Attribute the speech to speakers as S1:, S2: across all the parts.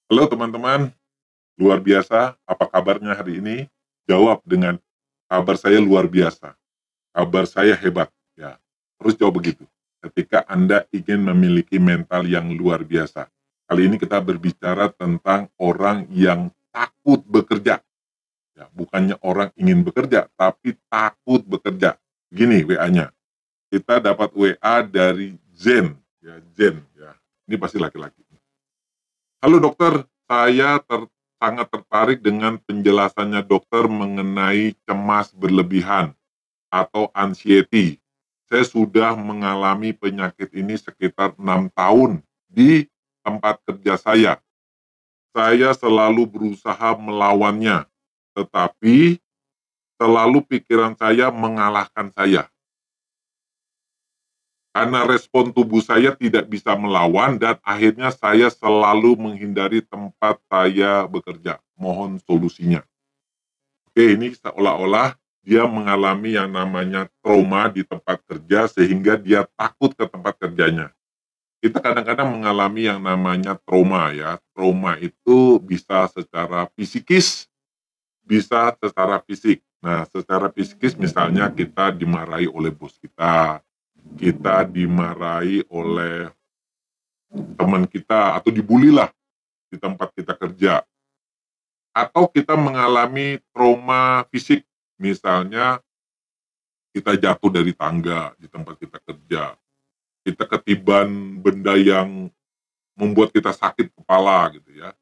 S1: Halo teman-teman, luar biasa. Apa kabarnya hari ini? Jawab dengan kabar saya luar biasa. Kabar saya hebat. Ya, terus jawab begitu. Ketika Anda ingin memiliki mental yang luar biasa. Kali ini kita berbicara tentang orang yang takut bekerja. Ya, bukannya orang ingin bekerja, tapi takut bekerja. Gini WA-nya. Kita dapat WA dari Zen. Ya, Zen. Ya, ini pasti laki-laki. Halo dokter, saya sangat tertarik dengan penjelasannya dokter mengenai cemas berlebihan atau anxiety. Saya sudah mengalami penyakit ini sekitar 6 tahun di tempat kerja saya. Saya selalu berusaha melawannya, tetapi selalu pikiran saya mengalahkan saya. Karena respon tubuh saya tidak bisa melawan dan akhirnya saya selalu menghindari tempat saya bekerja. Mohon solusinya. Oke, ini seolah-olah dia mengalami yang namanya trauma di tempat kerja sehingga dia takut ke tempat kerjanya. Kita kadang-kadang mengalami yang namanya trauma ya. Trauma itu bisa secara psikis, bisa secara fisik. Nah, secara psikis misalnya kita dimarahi oleh bos kita dimarahi oleh teman kita atau dibully lah di tempat kita kerja. Atau kita mengalami trauma fisik, misalnya kita jatuh dari tangga di tempat kita kerja, kita ketiban benda yang membuat kita sakit kepala gitu ya.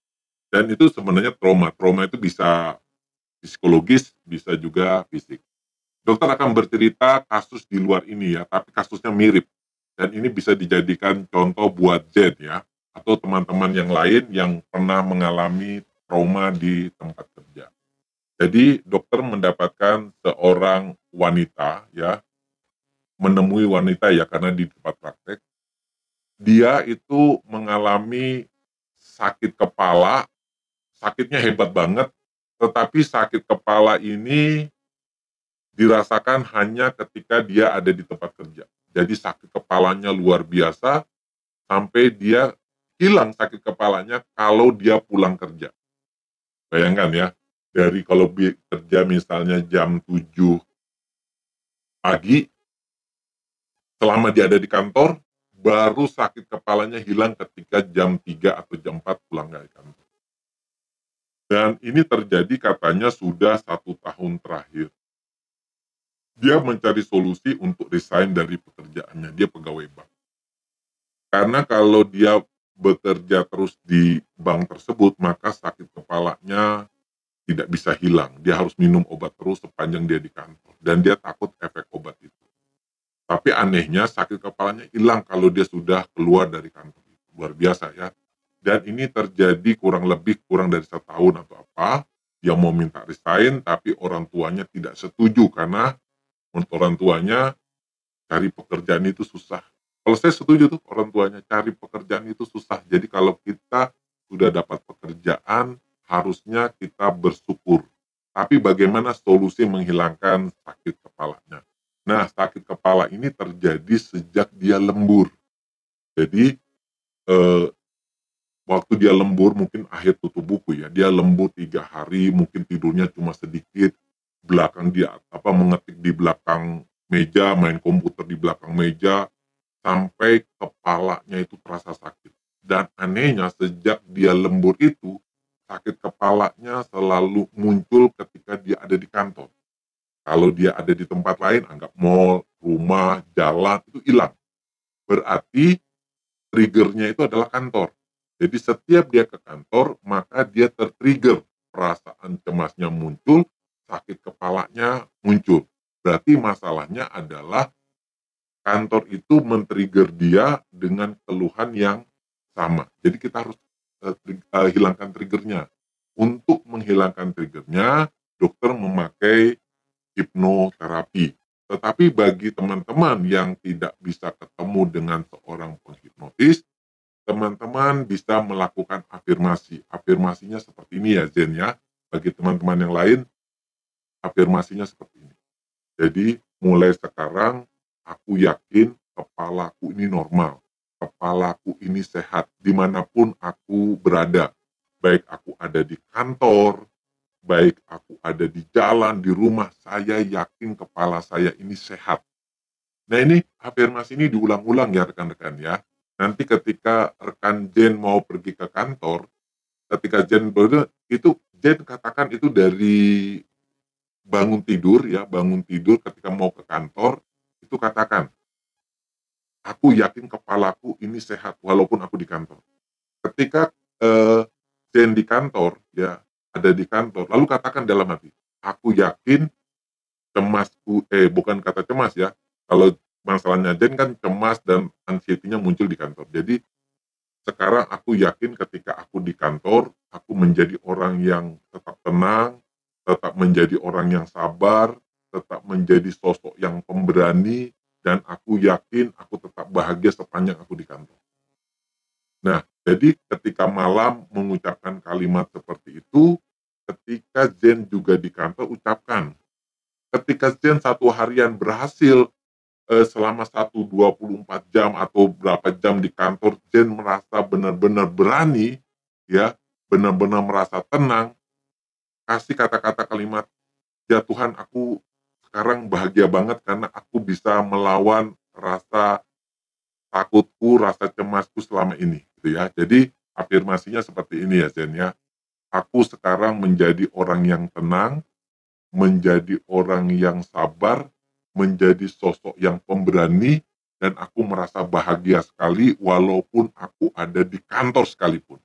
S1: Dan itu sebenarnya trauma. Trauma itu bisa psikologis, bisa juga fisik. Dokter akan bercerita kasus di luar ini ya, tapi kasusnya mirip. Dan ini bisa dijadikan contoh buat Z ya, atau teman-teman yang lain yang pernah mengalami trauma di tempat kerja. Jadi dokter mendapatkan seorang wanita ya, menemui wanita ya karena di tempat praktek, dia itu mengalami sakit kepala, sakitnya hebat banget, tetapi sakit kepala ini dirasakan hanya ketika dia ada di tempat kerja. Jadi sakit kepalanya luar biasa, sampai dia hilang sakit kepalanya kalau dia pulang kerja. Bayangkan ya, dari kalau kerja misalnya jam 7 pagi, selama dia ada di kantor, baru sakit kepalanya hilang ketika jam 3 atau jam 4 pulang dari kantor. Dan ini terjadi katanya sudah 1 tahun terakhir. Dia mencari solusi untuk resign dari pekerjaannya, dia pegawai bank. Karena kalau dia bekerja terus di bank tersebut, maka sakit kepalanya tidak bisa hilang. Dia harus minum obat terus sepanjang dia di kantor. Dan dia takut efek obat itu. Tapi anehnya sakit kepalanya hilang kalau dia sudah keluar dari kantor. Luar biasa ya. Dan ini terjadi kurang dari 1 tahun atau apa. Dia mau minta resign, tapi orang tuanya tidak setuju karena menurut orang tuanya cari pekerjaan itu susah. Kalau saya setuju tuh orang tuanya, cari pekerjaan itu susah. Jadi kalau kita sudah dapat pekerjaan, harusnya kita bersyukur. Tapi bagaimana solusi menghilangkan sakit kepalanya? Nah, sakit kepala ini terjadi sejak dia lembur. Jadi, eh, waktu dia lembur mungkin akhir tutup buku ya, dia lembur 3 hari, mungkin tidurnya cuma sedikit, belakang dia mengetik di belakang meja, main komputer di belakang meja, sampai kepalanya itu terasa sakit. Dan anehnya sejak dia lembur itu, sakit kepalanya selalu muncul ketika dia ada di kantor. Kalau dia ada di tempat lain, anggap mall, rumah, jalan, itu hilang. Berarti triggernya itu adalah kantor. Jadi setiap dia ke kantor, maka dia tertrigger. Perasaan cemasnya muncul, sakit kepalanya muncul. Berarti masalahnya adalah kantor itu men-trigger dia dengan keluhan yang sama. Jadi kita harus hilangkan triggernya. Untuk menghilangkan triggernya, dokter memakai hipnoterapi. Tetapi bagi teman-teman yang tidak bisa ketemu dengan seorang penghipnotis, teman-teman bisa melakukan afirmasi. Afirmasinya seperti ini ya Zen ya. Bagi teman-teman yang lain, afirmasinya seperti ini. Jadi mulai sekarang aku yakin kepalaku ini normal. Kepalaku ini sehat dimanapun aku berada. baik aku ada di kantor, baik aku ada di jalan, di rumah, saya yakin kepala saya ini sehat. Nah ini afirmasi ini diulang-ulang ya rekan-rekan ya. Nanti ketika rekan Jen mau pergi ke kantor, ketika Jen itu Jen katakan itu dari bangun tidur ya, bangun tidur ketika mau ke kantor, itu katakan, aku yakin kepalaku ini sehat walaupun aku di kantor. Ketika Jen di kantor ya, ada di kantor, lalu katakan dalam hati, aku yakin cemasku, bukan kata cemas ya, kalau masalahnya Jen kan cemas dan anxiety-nya muncul di kantor. Jadi sekarang aku yakin ketika aku di kantor, aku menjadi orang yang tetap tenang, tetap menjadi orang yang sabar, tetap menjadi sosok yang pemberani, dan aku yakin aku tetap bahagia sepanjang aku di kantor. Nah, jadi ketika malam mengucapkan kalimat seperti itu, ketika Zen juga di kantor ucapkan. Ketika Zen satu harian berhasil selama 1 24 jam atau berapa jam di kantor, Zen merasa benar-benar berani, ya, benar-benar merasa tenang, kasih kata-kata kalimat, ya Tuhan aku sekarang bahagia banget karena aku bisa melawan rasa takutku, rasa cemasku selama ini, gitu ya. Jadi afirmasinya seperti ini ya Zen ya. Aku sekarang menjadi orang yang tenang, menjadi orang yang sabar, menjadi sosok yang pemberani, dan aku merasa bahagia sekali walaupun aku ada di kantor sekalipun.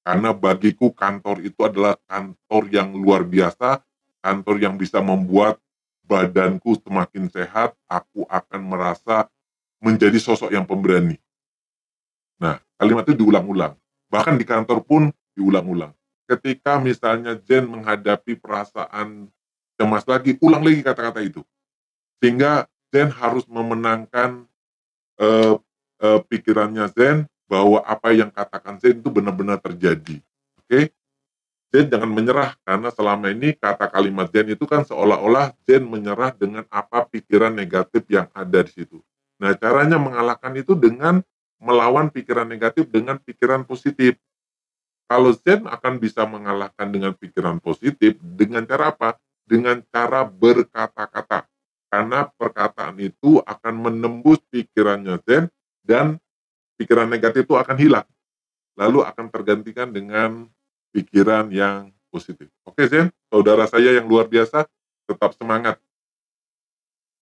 S1: Karena bagiku kantor itu adalah kantor yang luar biasa, kantor yang bisa membuat badanku semakin sehat, aku akan merasa menjadi sosok yang pemberani. Nah, kalimat itu diulang-ulang. Bahkan di kantor pun diulang-ulang. Ketika misalnya Jen menghadapi perasaan cemas lagi, ulang lagi kata-kata itu. Sehingga Zen harus memenangkan eh, pikirannya Zen bahwa apa yang katakan Zen itu benar-benar terjadi. Oke, Zen jangan menyerah karena selama ini kata kalimat Zen itu kan seolah-olah Zen menyerah dengan apa pikiran negatif yang ada di situ. Nah, caranya mengalahkan itu dengan melawan pikiran negatif dengan pikiran positif. Kalau Zen akan bisa mengalahkan dengan pikiran positif dengan cara apa? Dengan cara berkata-kata. Karena perkataan itu akan menembus pikirannya Zen dan pikiran negatif itu akan hilang. Lalu akan tergantikan dengan pikiran yang positif. Oke Zen, saudara saya yang luar biasa, tetap semangat.